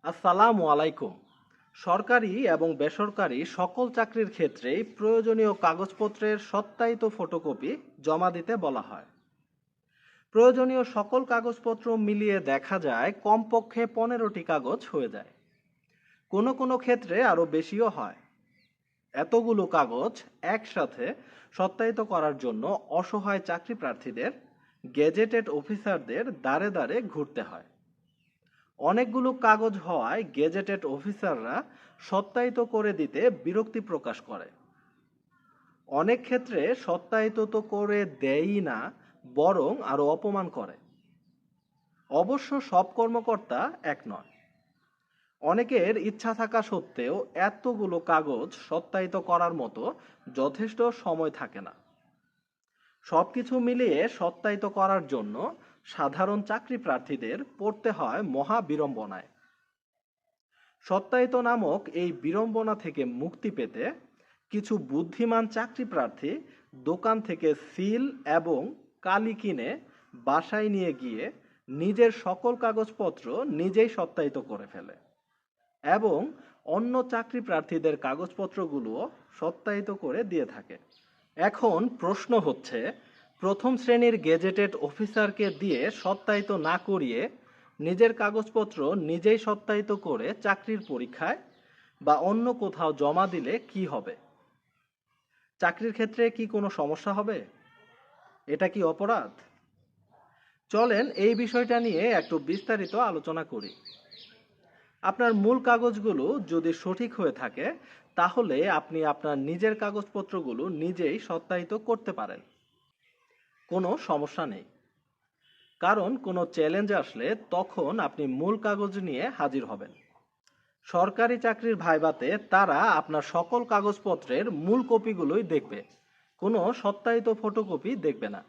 আসসালামু আলাইকুম। সরকারি এবং বেসরকারি সকল চাকরির ক্ষেত্রেই প্রয়োজনীয় কাগজপত্রের সত্যায়িত ফটোকপি জমা দিতে বলা হয়। প্রয়োজনীয় সকল কাগজপত্র মিলিয়ে দেখা যায় কমপক্ষে 15টি কাগজ হয়ে যায়। কোনো কোনো ক্ষেত্রে আরও বেশিও হয়। এতগুলো কাগজ একসাথে সত্যায়িত করার জন্য অসহায় চাকরি প্রার্থীদের গেজেটেড অফিসারদের দ্বারে দ্বারে ঘুরতে হয়। অনেকগুলো কাগজ হওয়ায় গেজেটেড অফিসাররা সত্যায়িত করে দিতে বিরক্তি প্রকাশ করে। অনেক ক্ষেত্রে সত্যায়িত তো করে দেয়ই না, বরং আরো অপমান করে। অবশ্য সব কর্মকর্তা এক নয়। অনেকের ইচ্ছা থাকা সত্ত্বেও এতগুলো কাগজ সত্যায়িত করার মতো যথেষ্ট সময় থাকে না। সবকিছু মিলিয়ে সত্যায়িত করার জন্য সাধারণ চাকরি প্রার্থীদের পড়তে হয় মহা বিড়ম্বনায়। সত্যায়িত নামক এই বিড়ম্বনা থেকে মুক্তি পেতে কিছু বুদ্ধিমান চাকরি প্রার্থী দোকান থেকে সিল এবং কালি কিনে বাসায় নিয়ে গিয়ে নিজের সকল কাগজপত্র নিজেই সত্যায়িত করে ফেলে এবং অন্য চাকরি প্রার্থীদের কাগজপত্রগুলোও সত্যায়িত করে দিয়ে থাকে। এখন প্রশ্ন হচ্ছে, প্রথম শ্রেণীর গেজেটেড অফিসারকে দিয়ে সত্যায়িত না করিয়ে নিজের কাগজপত্র নিজেই সত্যায়িত করে চাকরির পরীক্ষায় বা অন্য কোথাও জমা দিলে কি হবে? চাকরির ক্ষেত্রে কি কোনো সমস্যা হবে? এটা কি অপরাধ? চলেন এই বিষয়টা নিয়ে একটু বিস্তারিত আলোচনা করি। আপনার মূল কাগজগুলো যদি সঠিক হয়ে থাকে তাহলে আপনি আপনার নিজের কাগজপত্রগুলো নিজেই সত্যায়িত করতে পারেন, কোনো সমস্যা নেই। কারণ কোনো চ্যালেঞ্জ আসলে তখন আপনি মূল কাগজ নিয়ে হাজির হবেন। সরকারি চাকরির ভাইভাতে তারা আপনার সকল কাগজপত্রের মূল কপিগুলোই দেখবে, কোনো সত্যায়িত ফটোকপি দেখবে না।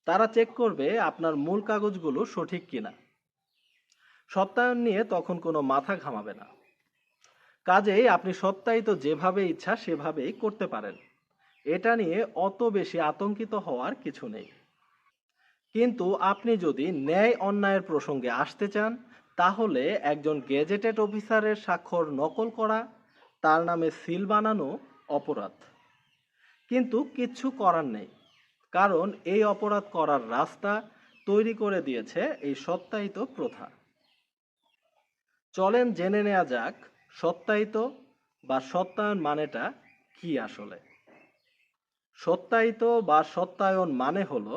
তারা চেক করবে আপনার মূল কাগজগুলো সঠিক কিনা। সত্যায়ন নিয়ে তখন কোনো মাথা ঘামাবে না। কাজেই আপনি সত্যায়িত যেভাবে ইচ্ছা সেভাবেই করতে পারেন। এটা নিয়ে অত বেশি আতঙ্কিত হওয়ার কিছু নেই। কিন্তু আপনি যদি ন্যায় অন্যায়ের প্রসঙ্গে আসতে চান তাহলে একজন গেজেটেড অফিসারের স্বাক্ষর নকল করা, তার নামে সিল বানানো অপরাধ। কিন্তু কিচ্ছু করার নেই, কারণ এই অপরাধ করার রাস্তা তৈরি করে দিয়েছে এই সত্যায়িত প্রথা। চলেন জেনে নেওয়া যাক সত্যায়িত বা সত্যায়ন মানেটা কি আসলে। সত্যায়িত বা সত্যায়ন মানে হলো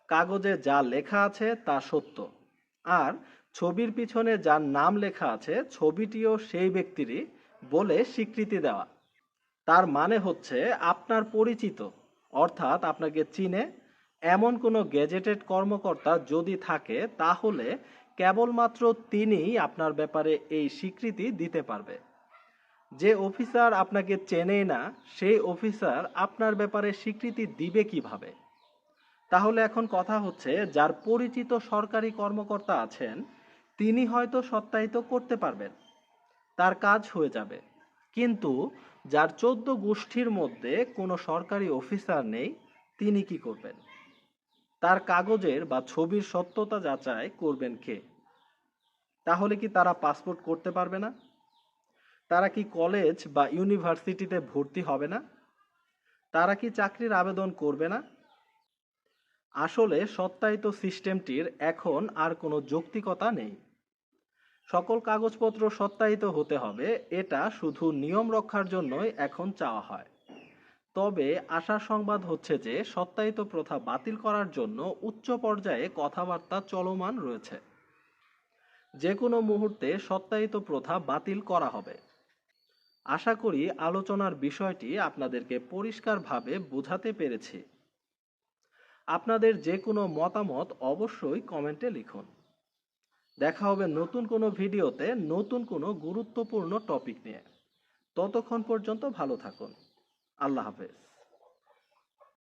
কাগজে যা লেখা আছে তা সত্য, আর ছবির পিছনে যার নাম লেখা আছে ছবিটিও সেই ব্যক্তিরই বলে স্বীকৃতি দেওয়া। তার মানে হচ্ছে আপনার পরিচিত, অর্থাৎ আপনাকে চিনে এমন কোনো গেজেটেড কর্মকর্তা যদি থাকে তাহলে কেবলমাত্র তিনিই আপনার ব্যাপারে এই স্বীকৃতি দিতে পারবে। যে অফিসার আপনাকে চেনেই না সেই অফিসার আপনার ব্যাপারে স্বীকৃতি দিবে কিভাবে? তাহলে এখন কথা হচ্ছে, যার পরিচিত সরকারি কর্মকর্তা আছেন তিনি হয়তো সত্যায়িত করতে পারবেন, তার কাজ হয়ে যাবে। কিন্তু যার 14 গোষ্ঠীর মধ্যে কোনো সরকারি অফিসার নেই তিনি কি করবেন? তার কাগজের বা ছবির সত্যতা যাচাই করবেন কে? তাহলে কি তারা পাসপোর্ট করতে পারবে না? তারা কি কলেজ বা ইউনিভার্সিটিতে ভর্তি হবে না? তারা কি চাকরির আবেদন করবে না? আসলে সত্যায়িত সিস্টেমটির এখন আর কোনো যৌক্তিকতা নেই। সকল কাগজপত্র সত্যায়িত হতে হবে এটা শুধু নিয়ম রক্ষার জন্যই এখন চাওয়া হয়। তবে আশার সংবাদ হচ্ছে যে সত্যায়িত প্রথা বাতিল করার জন্য উচ্চ পর্যায়ে কথাবার্তা চলমান রয়েছে। যে কোনো মুহূর্তে সত্যায়িত প্রথা বাতিল করা হবে। আশা করি আলোচনার বিষয়টি আপনাদেরকে পরিষ্কারভাবে বোঝাতে পেরেছি। আপনাদের যে কোনো মতামত অবশ্যই কমেন্টে লিখুন। দেখা হবে নতুন কোনো ভিডিওতে নতুন কোনো গুরুত্বপূর্ণ টপিক নিয়ে। ততক্ষণ পর্যন্ত ভালো থাকুন। আল্লাহ হাফেজ।